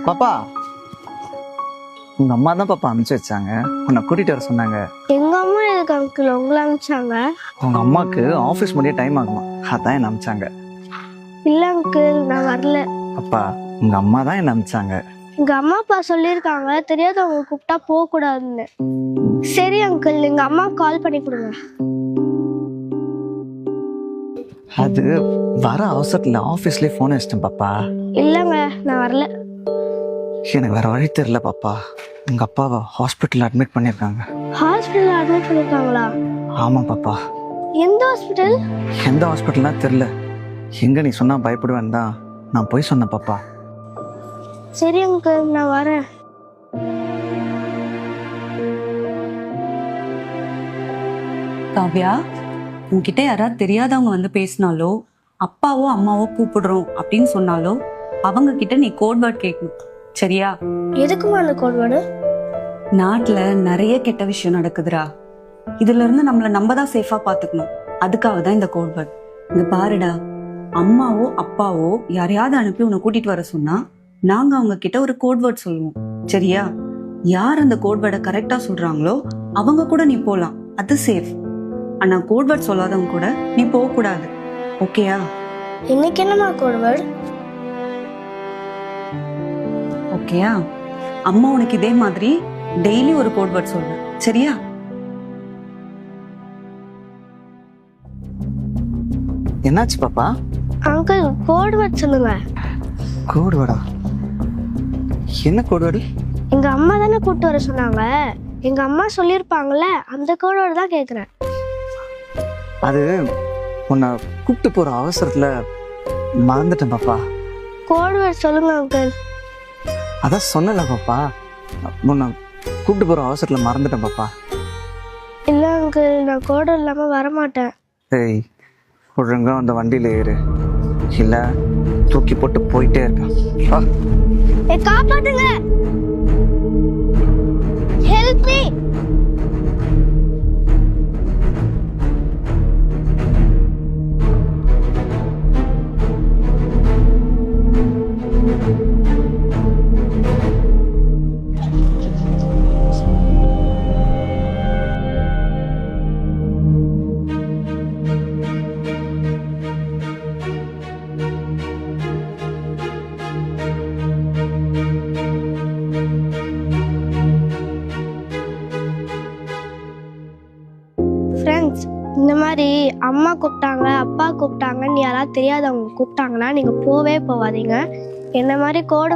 பாப்பா, உங்க அம்மா தான் பாப்பா அனுப்பிச்சு வச்சாங்க. உன்னை கூட்டிட்டு வர சொன்னாங்க. எங்க அம்மா எதுக்கு அங்கிள் உங்களை அனுப்பிச்சாங்க? உங்க அம்மாக்கு ஆபீஸ் முடிய டைம் ஆகுமா, அதான் என்ன அனுப்பிச்சாங்க. இல்ல அங்கிள், நான் வரல. அப்பா, உங்க அம்மா தான் என்ன அனுப்பிச்சாங்க. எங்க அம்மா அப்பா சொல்லியிருக்காங்க தெரியாதவங்க கூப்பிட்டா போக கூடாதுன்னு. சரி அங்கிள், எங்க அம்மா கால் பண்ணி கொடுங்க. அது வர அவசரத்துல ஆபீஸ்லயே போன் வச்சிட்டேன் பாப்பா. இல்லங்க, நான் வரல. எனக்கு வேற வழி தெரியல பாப்பா. உங்க அப்பாவை ஹாஸ்பிட்டல் அட்மிட் பண்ணிருக்காங்க. ஹாஸ்பிட்டல் அட்மிட் பண்ணிருக்காங்களா? ஆமா பாப்பா. எந்த ஹாஸ்பிட்டல்? எந்த ஹாஸ்பிட்டல்னா தெரியல. எங்க நீ சொன்னா பயப்படுவேன் தான் நான் போய் சொன்னேன் பாப்பா. சரி அங்கிள், நான் வரேன். காவ்யா, உன்கிட்ட யாராவது தெரியாதவங்க வந்து பேசினாலோ அப்பாவோ அம்மாவோ கூப்பிடுறோம் அப்படின்னு சொன்னாலோ அவங்க கிட்ட நீ கோட் வேர்ட் கேட்கணும், சரியா? எதுக்குமா அந்த கோட் வேர்டு? நாட்டுல நிறைய கெட்ட விஷயம் நடக்குதுடா. இதுல இருந்து நம்மள நம்ம தான் சேஃபா பாத்துக்கணும். அதுக்காக தான் இந்த கோட் வேர்ட். இங்க பாருடா, அம்மாவோ அப்பாவோ யாரையாவது அனுப்பி உன்னை கூட்டிட்டு வர சொன்னா நாங்க அவங்க கிட்ட ஒரு கோட் வேர்ட் சொல்லுவோம், சரியா? யார் அந்த கோட் வேர்டை கரெக்டா சொல்றாங்களோ அவங்க கூட நீ போலாம், அது சேஃப். ஆனா கோட் வேர்ட் சொல்லாதவங்க கூட நீ போக கூடாது, ஓகேயா? இன்னைக்கு என்னமா கோட் வேர்டு? ஓகேயா? அம்மா உனக்கு இதே மாதிரி டெய்லி ஒரு கோட் வேர்ட் சொல்லு, சரியா? என்னாச்சு பாப்பா? அங்கிள், கோட் வேர்ட் சொல்லுங்க. கோடு வேடா? என்ன கோடு வேடு? எங்க அம்மா தானே கூப்பிட்டு வர சொன்னாங்க. எங்க அம்மா சொல்லியிருப்பாங்கல்ல, அந்த கோட் வேர்டு தான் கேட்குறேன். அது உன்னை கூப்பிட்டு போற அவசரத்துல மறந்துட்டேன் பாப்பா. கோட் வேர்ட் சொல்லுங்க அங்கிள். அதான் சொன்னல பாப்பா, உன்னை கூப்பிட்டு போற அவசரத்துல மறந்துட்டேன் பாப்பா. இல்ல அங்கிள், நான் கோட் வேர்ட் இல்லாம வரமாட்டேன். ஏய், ஒழுங்கா அந்த வண்டியில ஏறு, இல்ல தூக்கி போட்டு போயிட்டே இருப்பேன். காப்பாத்துங்க, ஹெல்ப் மீ. ஃப்ரெண்ட்ஸ், இந்த மாதிரி அம்மா கூப்பிட்டாங்க அப்பா கூப்பிட்டாங்கன்னு யாராவது தெரியாதவங்க கூப்பிட்டாங்கன்னா நீங்கள் போவே போகாதீங்க. என்ன மாதிரி கோடு